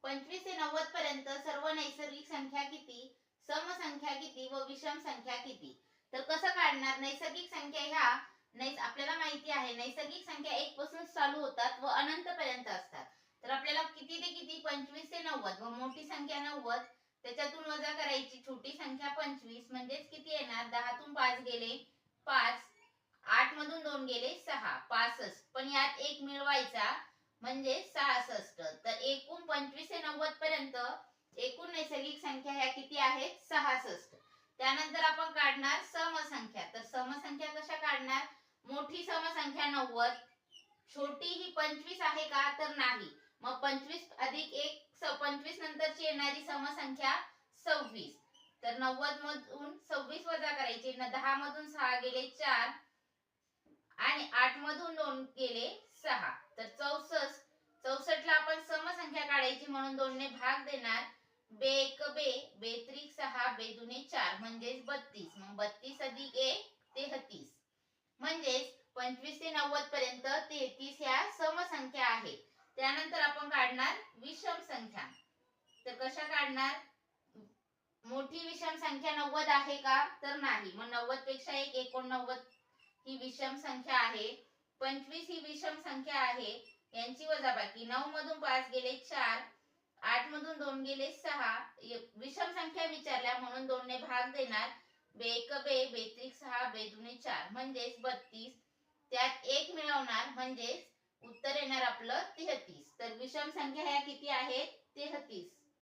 25 ते 90 पर्यंत सर्व नैसर्गिक संख्या किती, समसंख्या किती व विषम संख्या किती? तर कसं काढणार? नैसर्गिक संख्या ह्या आपल्याला माहिती आहे नैसर्गिक संख्या 1 पासून चालू होतात व अनंत पर्यंत असतात. तर आपल्याला किती ते किती 25 ते 90 व मोठी संख्या 90 त्याच्यातून वजा करायची छोटी संख्या 25 म्हणजेच किती येणार 10 तून 5 गेले 5, 8 मधून 2 गेले 6, 65. पण यात 1 मिळवायचा म्हणजे 66. तर एकूण 25 ते 90 पर्यंत एकूण नैसर्गिक संख्या ह्या किती आहेत 66. त्यानंतर आपण काढणार समसंख्या. तर समसंख्या कशा काढणार? मोठी समसंख्या 90, छोटी ही 25 आहे का? तर नाही. मग 25 अधिक 1 25 नंतरची येणारी समसंख्या 26. तर 90 मधून 26 वजा करायचे. 10 मधून 6 गेले 4 आणि 8 मधून 2 गेले 6. तर 64. 64 ला आपण समसंख्या काढायची म्हणून 2 ने भाग देणार. बे 1 बे, बे 3 6, बे 2 4 म्हणजेच 32. मग 32 अधिक 1 33. म्हणजेच 25 ते 90 पर्यंत 33 ह्या समसंख्या आहेत. त्यानंतर आपण काढणार विषम संख्या. तर कशा काढणार? मोठी विषम संख्या 90 आहे का? तर नाही. मग 90 पेक्षा 1 89 ही विषम संख्या आहे. 25 ही विषम संख्या आहे. यांची वजाबाकी 9 मधून 5 गेले 4, 8 मधून 2 गेले 6. विषम संख्या विचारल्या म्हणून 2 ने भाग देणार. बे 1 बे, बे 3 6, बे 2 4 म्हणजेच 32. त्यात 1 मिळवणार म्हणजेच उत्तर येणार आपलं 33. तर विषम संख्या ह्या किती आहेत 33.